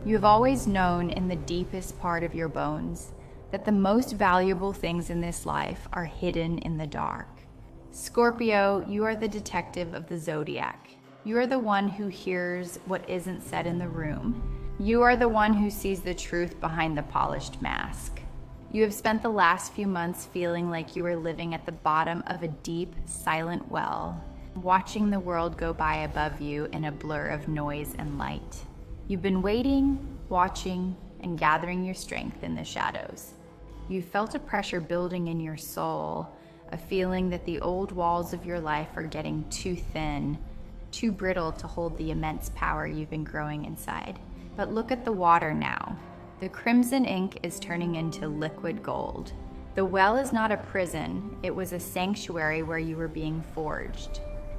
You have always known in the deepest part of your bones that the most valuable things in this life are hidden in the dark. Scorpio, you are the detective of the Zodiac. You are the one who hears what isn't said in the room. You are the one who sees the truth behind the polished mask. You have spent the last few months feeling like you are living at the bottom of a deep, silent well, watching the world go by above you in a blur of noise and light. You've been waiting, watching, and gathering your strength in the shadows. You felt a pressure building in your soul, a feeling that the old walls of your life are getting too thin, too brittle to hold the immense power you've been growing inside. But look at the water now. The crimson ink is turning into liquid gold. The well is not a prison, it was a sanctuary where you were being forged.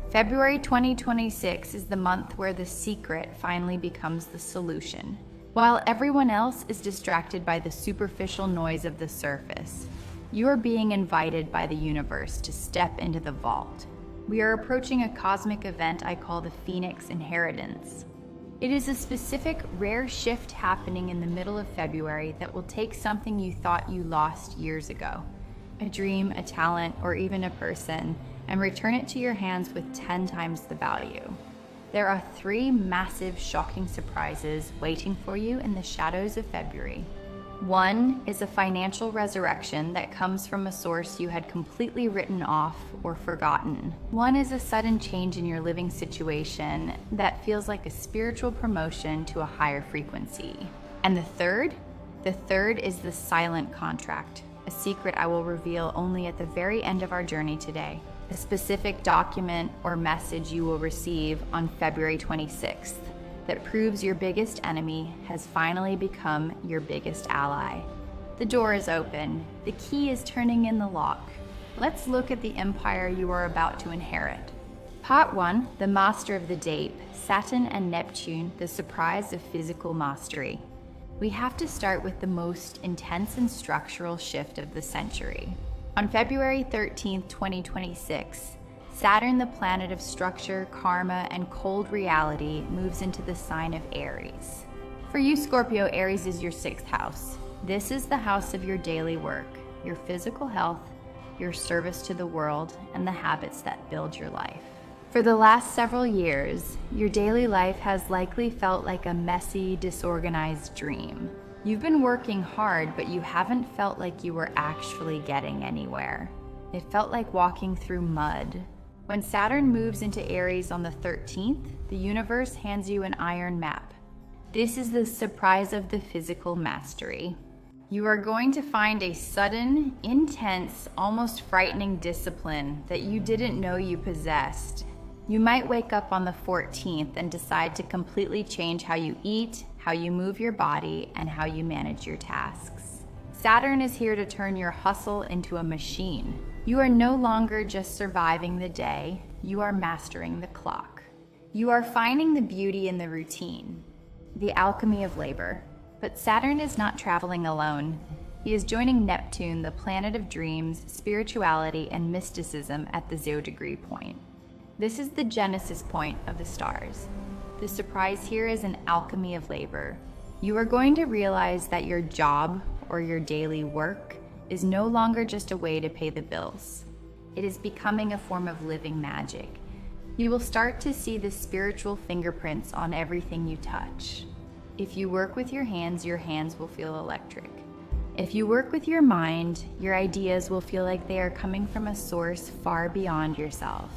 February 2026 is the month where the secret finally becomes the solution. While everyone else is distracted by the superficial noise of the surface, you are being invited by the universe to step into the vault. We are approaching a cosmic event I call the Phoenix Inheritance. It is a specific, rare shift happening in the middle of February that will take something you thought you lost years ago, a dream, a talent, or even a person, and return it to your hands with 10 times the value. There are 3 massive, shocking surprises waiting for you in the shadows of February. One is a financial resurrection that comes from a source you had completely written off or forgotten. One is a sudden change in your living situation that feels like a spiritual promotion to a higher frequency. And the third is the silent contract, a secret I will reveal only at the very end of our journey today. A specific document or message you will receive on February 26th. That proves your biggest enemy has finally become your biggest ally. The door is open. The key is turning in the lock. Let's look at the empire you are about to inherit. Part 1, the master of the deep, Saturn and Neptune, the surprise of physical mastery. We have to start with the most intense and structural shift of the century. On February 13th, 2026, Saturn, the planet of structure, karma, and cold reality, moves into the sign of Aries. For you, Scorpio, Aries is your 6th house. This is the house of your daily work, your physical health, your service to the world, and the habits that build your life. For the last several years, your daily life has likely felt like a messy, disorganized dream. You've been working hard, but you haven't felt like you were actually getting anywhere. It felt like walking through mud. When Saturn moves into Aries on the 13th, the universe hands you an iron map. This is the surprise of the physical mastery. You are going to find a sudden, intense, almost frightening discipline that you didn't know you possessed. You might wake up on the 14th and decide to completely change how you eat, how you move your body, and how you manage your tasks. Saturn is here to turn your hustle into a machine. You are no longer just surviving the day, you are mastering the clock. You are finding the beauty in the routine, the alchemy of labor. But Saturn is not traveling alone. He is joining Neptune, the planet of dreams, spirituality, and mysticism at the 0-degree point. This is the genesis point of the stars. The surprise here is an alchemy of labor. You are going to realize that your job or your daily work is no longer just a way to pay the bills. It is becoming a form of living magic. You will start to see the spiritual fingerprints on everything you touch. If you work with your hands will feel electric. If you work with your mind, your ideas will feel like they are coming from a source far beyond yourself.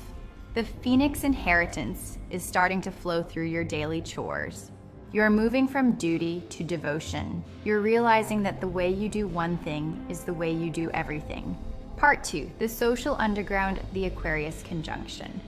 The Phoenix Inheritance is starting to flow through your daily chores. You are moving from duty to devotion. You're realizing that the way you do one thing is the way you do everything. Part 2, the social underground, the Aquarius conjunction,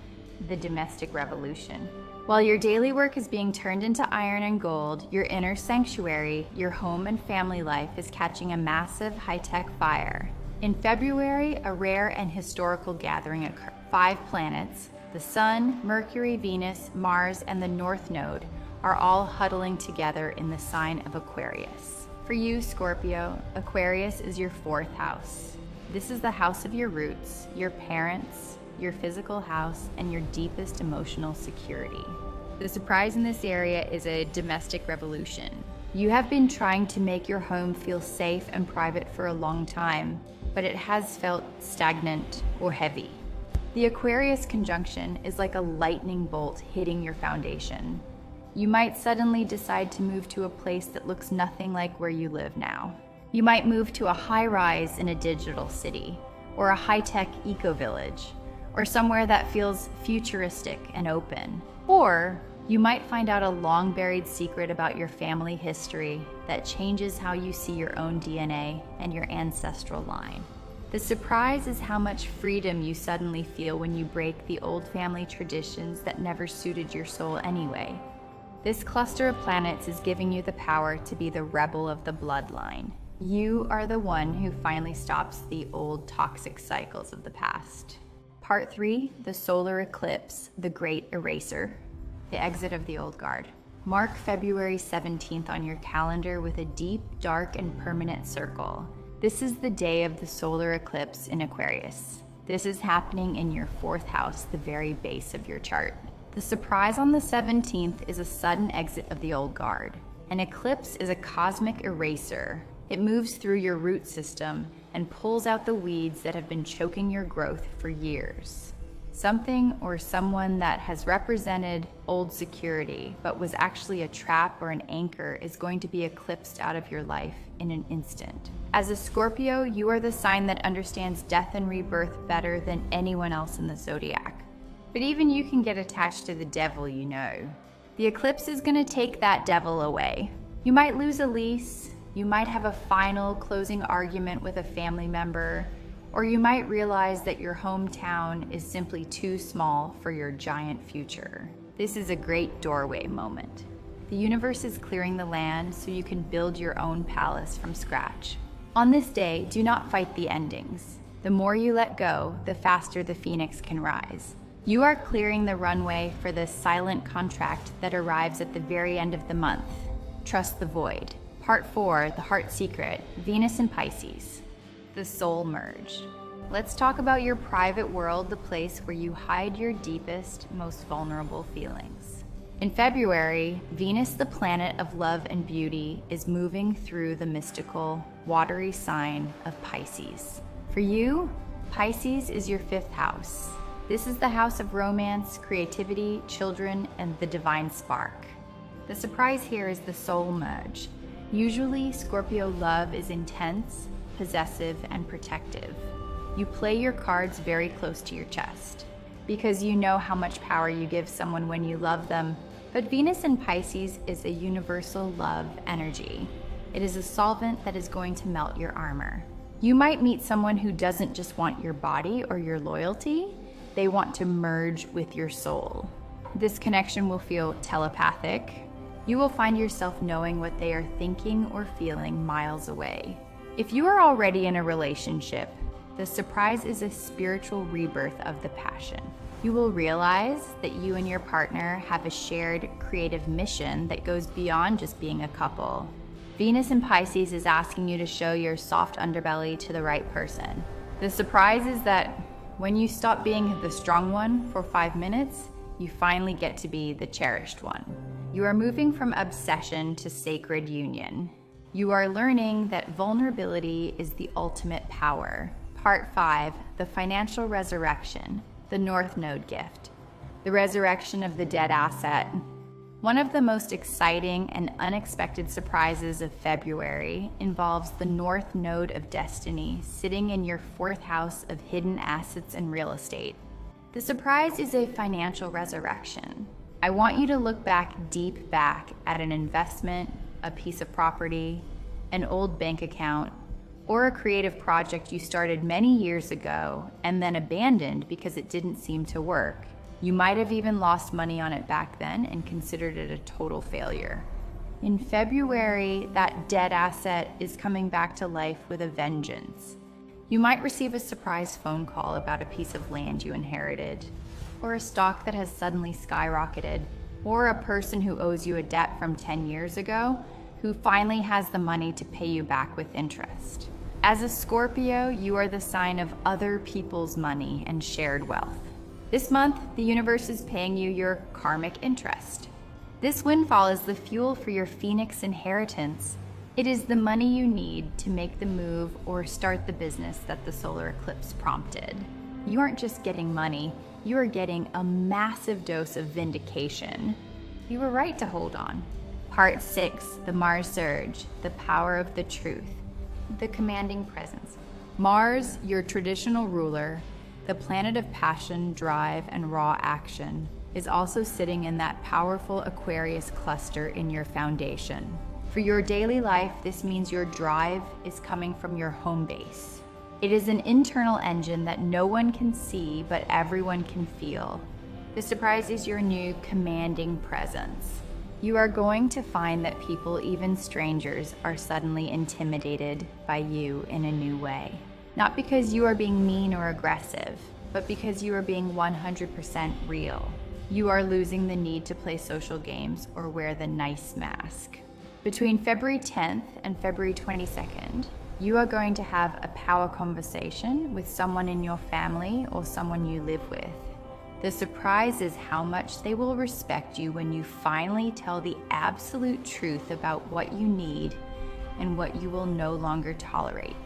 the domestic revolution. While your daily work is being turned into iron and gold, your inner sanctuary, your home and family life is catching a massive high-tech fire. In February, a rare and historical gathering occurred. 5 planets, the Sun, Mercury, Venus, Mars, and the North Node, are all huddling together in the sign of Aquarius. For you, Scorpio, Aquarius is your 4th house. This is the house of your roots, your parents, your physical house, and your deepest emotional security. The surprise in this area is a domestic revolution. You have been trying to make your home feel safe and private for a long time, but it has felt stagnant or heavy. The Aquarius conjunction is like a lightning bolt hitting your foundation. You might suddenly decide to move to a place that looks nothing like where you live now. You might move to a high-rise in a digital city, or a high-tech eco-village, or somewhere that feels futuristic and open. Or you might find out a long-buried secret about your family history that changes how you see your own DNA and your ancestral line. The surprise is how much freedom you suddenly feel when you break the old family traditions that never suited your soul anyway. This cluster of planets is giving you the power to be the rebel of the bloodline. You are the one who finally stops the old toxic cycles of the past. Part 3, the solar eclipse, the great eraser, the exit of the old guard. Mark February 17th on your calendar with a deep, dark, and permanent circle. This is the day of the solar eclipse in Aquarius. This is happening in your 4th house, the very base of your chart. The surprise on the 17th is a sudden exit of the old guard. An eclipse is a cosmic eraser. It moves through your root system and pulls out the weeds that have been choking your growth for years. Something or someone that has represented old security but was actually a trap or an anchor is going to be eclipsed out of your life in an instant. As a Scorpio, you are the sign that understands death and rebirth better than anyone else in the Zodiac. But even you can get attached to the devil you know. The eclipse is going to take that devil away. You might lose a lease, you might have a final closing argument with a family member, or you might realize that your hometown is simply too small for your giant future. This is a great doorway moment. The universe is clearing the land so you can build your own palace from scratch. On this day, do not fight the endings. The more you let go, the faster the phoenix can rise. You are clearing the runway for the silent contract that arrives at the very end of the month. Trust the void. Part 4, the heart secret, Venus and Pisces. The soul merge. Let's talk about your private world, the place where you hide your deepest, most vulnerable feelings. In February, Venus, the planet of love and beauty, is moving through the mystical, watery sign of Pisces. For you, Pisces is your 5th house. This is the house of romance, creativity, children, and the divine spark. The surprise here is the soul merge. Usually, Scorpio love is intense, possessive, and protective. You play your cards very close to your chest because you know how much power you give someone when you love them. But Venus in Pisces is a universal love energy. It is a solvent that is going to melt your armor. You might meet someone who doesn't just want your body or your loyalty, they want to merge with your soul. This connection will feel telepathic. You will find yourself knowing what they are thinking or feeling miles away. If you are already in a relationship, the surprise is a spiritual rebirth of the passion. You will realize that you and your partner have a shared creative mission that goes beyond just being a couple. Venus in Pisces is asking you to show your soft underbelly to the right person. The surprise is that when you stop being the strong one for 5 minutes, you finally get to be the cherished one. You are moving from obsession to sacred union. You are learning that vulnerability is the ultimate power. Part 5, the financial resurrection, the North Node gift, the resurrection of the dead asset. One of the most exciting and unexpected surprises of February involves the North Node of Destiny sitting in your 4th house of hidden assets and real estate. The surprise is a financial resurrection. I want you to look deep back at an investment, a piece of property, an old bank account, or a creative project you started many years ago and then abandoned because it didn't seem to work. You might have even lost money on it back then and considered it a total failure. In February, that dead asset is coming back to life with a vengeance. You might receive a surprise phone call about a piece of land you inherited, or a stock that has suddenly skyrocketed, or a person who owes you a debt from 10 years ago who finally has the money to pay you back with interest. As a Scorpio, you are the sign of other people's money and shared wealth. This month, the universe is paying you your karmic interest. This windfall is the fuel for your Phoenix inheritance. It is the money you need to make the move or start the business that the solar eclipse prompted. You aren't just getting money, you are getting a massive dose of vindication. You were right to hold on. Part 6, the Mars surge, the power of the truth, the commanding presence. Mars, your traditional ruler, the planet of passion, drive, and raw action, is also sitting in that powerful Aquarius cluster in your foundation. For your daily life, this means your drive is coming from your home base. It is an internal engine that no one can see, but everyone can feel. The surprise is your new commanding presence. You are going to find that people, even strangers, are suddenly intimidated by you in a new way. Not because you are being mean or aggressive, but because you are being 100% real. You are losing the need to play social games or wear the nice mask. Between February 10th and February 22nd, you are going to have a power conversation with someone in your family or someone you live with. The surprise is how much they will respect you when you finally tell the absolute truth about what you need and what you will no longer tolerate.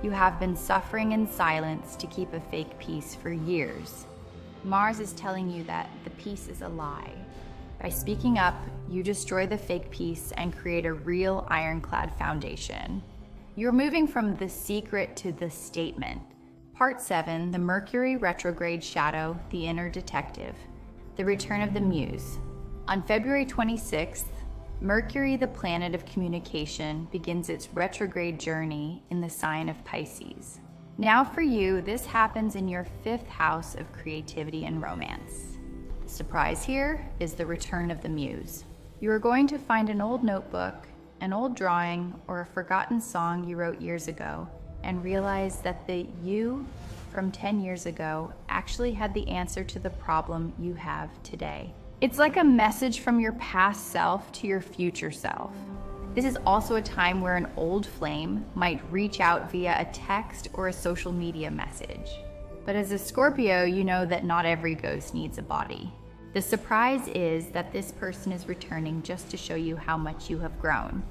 You have been suffering in silence to keep a fake peace for years. Mars is telling you that the peace is a lie. By speaking up, you destroy the fake peace and create a real ironclad foundation. You're moving from the secret to the statement. Part 7, the Mercury retrograde shadow, the inner detective, the return of the muse. On February 26th, Mercury, the planet of communication, begins its retrograde journey in the sign of Pisces. Now for you, this happens in your 5th house of creativity and romance. The surprise here is the return of the muse. You are going to find an old notebook, an old drawing, or a forgotten song you wrote years ago, and realize that the you from 10 years ago actually had the answer to the problem you have today. It's like a message from your past self to your future self. This is also a time where an old flame might reach out via a text or a social media message. But as a Scorpio, you know that not every ghost needs a body. The surprise is that this person is returning just to show you how much you have grown.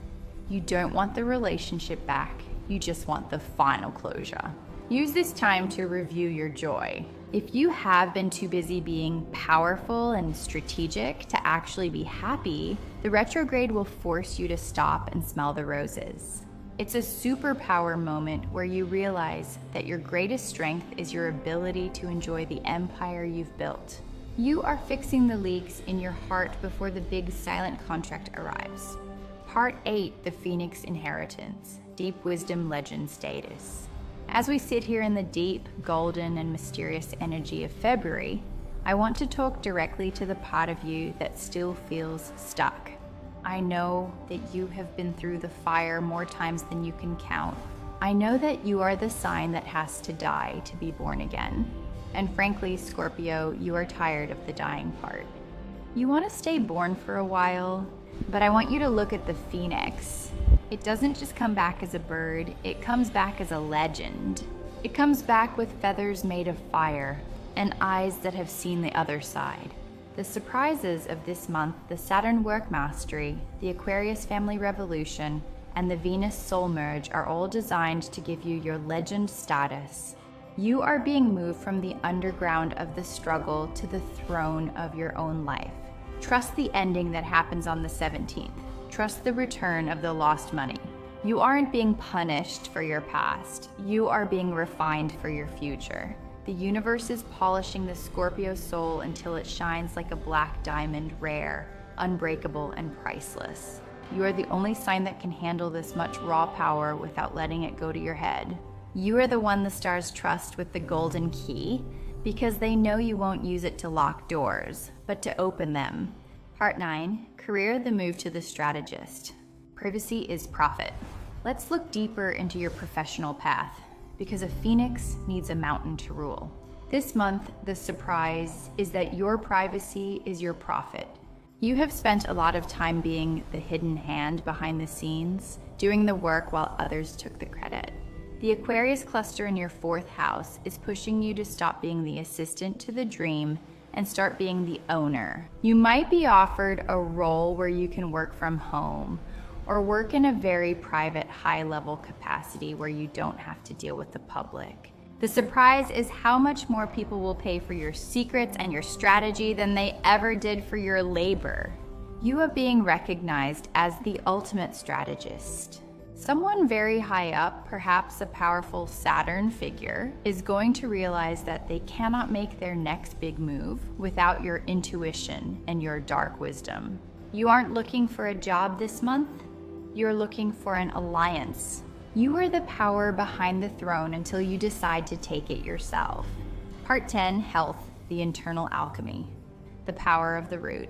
You don't want the relationship back, you just want the final closure. Use this time to review your joy. If you have been too busy being powerful and strategic to actually be happy, the retrograde will force you to stop and smell the roses. It's a superpower moment where you realize that your greatest strength is your ability to enjoy the empire you've built. You are fixing the leaks in your heart before the big silent contract arrives. Part 8, the Phoenix inheritance, deep wisdom legend status. As we sit here in the deep, golden, and mysterious energy of February, I want to talk directly to the part of you that still feels stuck. I know that you have been through the fire more times than you can count. I know that you are the sign that has to die to be born again. And frankly, Scorpio, you are tired of the dying part. You want to stay born for a while, but I want you to look at the phoenix. It doesn't just come back as a bird, it comes back as a legend. It comes back with feathers made of fire and eyes that have seen the other side. The surprises of this month, the Saturn work mastery, the Aquarius family revolution, and the Venus soul merge are all designed to give you your legend status. You are being moved from the underground of the struggle to the throne of your own life. Trust the ending that happens on the 17th. Trust the return of the lost money. You aren't being punished for your past. You are being refined for your future. The universe is polishing the Scorpio soul until it shines like a black diamond, rare, unbreakable, and priceless. You are the only sign that can handle this much raw power without letting it go to your head. You are the one the stars trust with the golden key because they know you won't use it to lock doors, but to open them. Part 9, career, the move to the strategist. Privacy is profit. Let's look deeper into your professional path, because a phoenix needs a mountain to rule. This month, the surprise is that your privacy is your profit. You have spent a lot of time being the hidden hand behind the scenes, doing the work while others took the credit. The Aquarius cluster in your 4th house is pushing you to stop being the assistant to the dream and start being the owner. You might be offered a role where you can work from home or work in a very private, high-level capacity where you don't have to deal with the public. The surprise is how much more people will pay for your secrets and your strategy than they ever did for your labor. You are being recognized as the ultimate strategist. Someone very high up, perhaps a powerful Saturn figure, is going to realize that they cannot make their next big move without your intuition and your dark wisdom. You aren't looking for a job this month, you're looking for an alliance. You are the power behind the throne until you decide to take it yourself. Part 10, Health, the Internal Alchemy, the Power of the Root.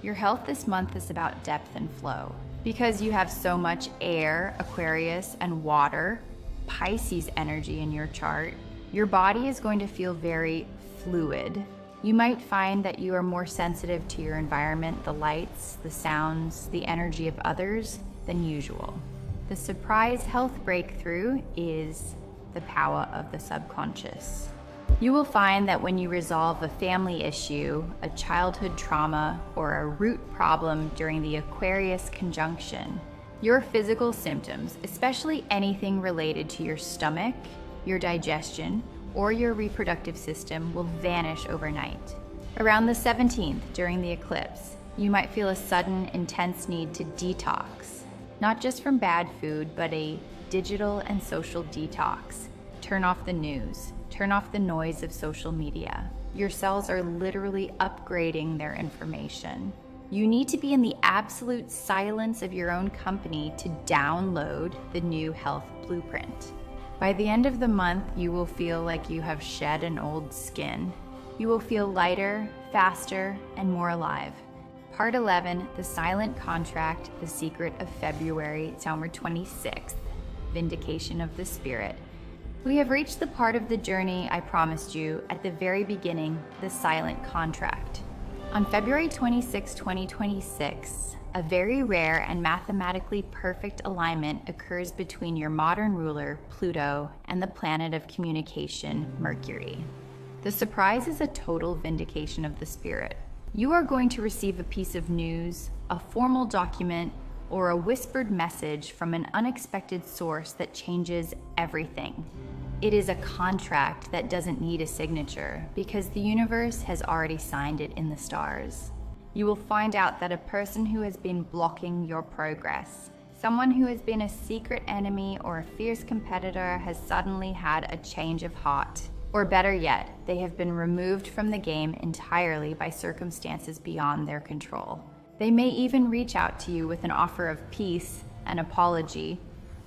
Your health this month is about depth and flow. Because you have so much air, Aquarius, and water, Pisces energy in your chart, your body is going to feel very fluid. You might find that you are more sensitive to your environment, the lights, the sounds, the energy of others than usual. The surprise health breakthrough is the power of the subconscious. You will find that when you resolve a family issue, a childhood trauma, or a root problem during the Aquarius conjunction, your physical symptoms, especially anything related to your stomach, your digestion, or your reproductive system, will vanish overnight. Around the 17th, during the eclipse, you might feel a sudden, intense need to detox, not just from bad food, but a digital and social detox. Turn off the news. Turn off the noise of social media. Your cells are literally upgrading their information. You need to be in the absolute silence of your own company to download the new health blueprint. By the end of the month, you will feel like you have shed an old skin. You will feel lighter, faster, and more alive. Part 11, The Silent Contract, The Secret of February, September 26th, Vindication of the Spirit. We have reached the part of the journey I promised you at the very beginning, the silent contract. On February 26, 2026, a very rare and mathematically perfect alignment occurs between your modern ruler, Pluto, and the planet of communication, Mercury. The surprise is a total vindication of the spirit. You are going to receive a piece of news, a formal document, or a whispered message from an unexpected source that changes everything. It is a contract that doesn't need a signature because the universe has already signed it in the stars. You will find out that a person who has been blocking your progress, someone who has been a secret enemy or a fierce competitor, has suddenly had a change of heart. Or better yet, they have been removed from the game entirely by circumstances beyond their control. They may even reach out to you with an offer of peace, an apology,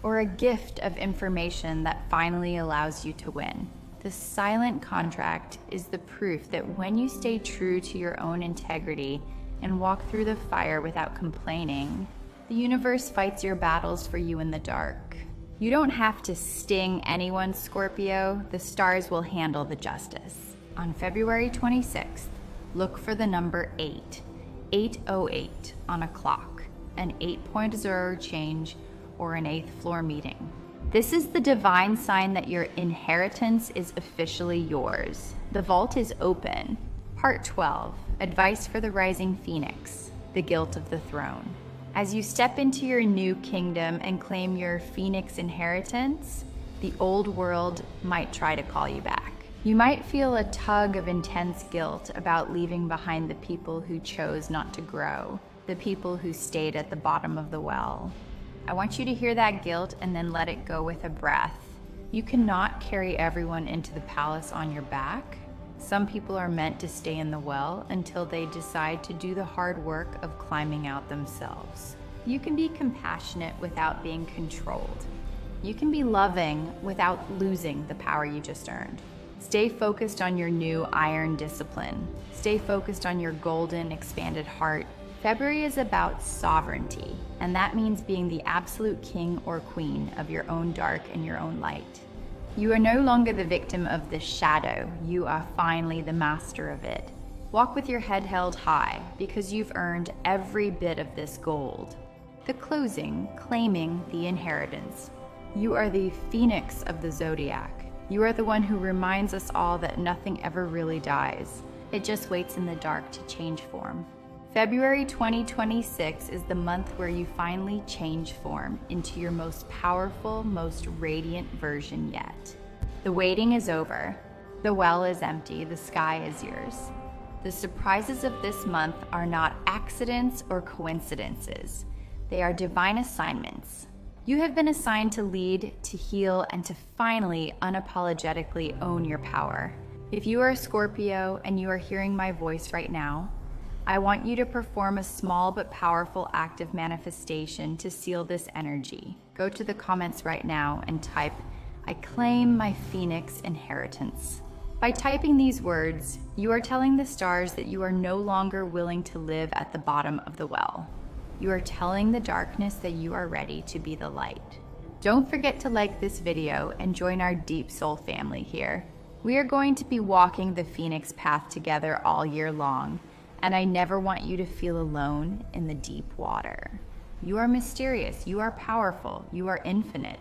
or a gift of information that finally allows you to win. The silent contract is the proof that when you stay true to your own integrity and walk through the fire without complaining, the universe fights your battles for you in the dark. You don't have to sting anyone, Scorpio. The stars will handle the justice. On February 26th, look for the number 8. 808 on a clock, an 8.0 change, or an 8th floor meeting. This is the divine sign that your inheritance is officially yours. The vault is open. Part 12, Advice for the Rising Phoenix, the Guilt of the Throne. As you step into your new kingdom and claim your Phoenix inheritance, the old world might try to call you back. You might feel a tug of intense guilt about leaving behind the people who chose not to grow, the people who stayed at the bottom of the well. I want you to hear that guilt and then let it go with a breath. You cannot carry everyone into the palace on your back. Some people are meant to stay in the well until they decide to do the hard work of climbing out themselves. You can be compassionate without being controlled. You can be loving without losing the power you just earned. Stay focused on your new iron discipline. Stay focused on your golden, expanded heart. February is about sovereignty, and that means being the absolute king or queen of your own dark and your own light. You are no longer the victim of the shadow. You are finally the master of it. Walk with your head held high, because you've earned every bit of this gold. The closing, claiming the inheritance. You are the phoenix of the Zodiac. You are the one who reminds us all that nothing ever really dies. It just waits in the dark to change form. February 2026 is the month where you finally change form into your most powerful, most radiant version yet. The waiting is over. The well is empty. The sky is yours. The surprises of this month are not accidents or coincidences. They are divine assignments. You have been assigned to lead, to heal, and to finally unapologetically own your power. If you are a Scorpio and you are hearing my voice right now, I want you to perform a small but powerful act of manifestation to seal this energy. Go to the comments right now and type, "I claim my Phoenix inheritance." By typing these words, you are telling the stars that you are no longer willing to live at the bottom of the well. You are telling the darkness that you are ready to be the light. Don't forget to like this video and join our Deep Soul family here. We are going to be walking the Phoenix path together all year long, and I never want you to feel alone in the deep water. You are mysterious, you are powerful, you are infinite.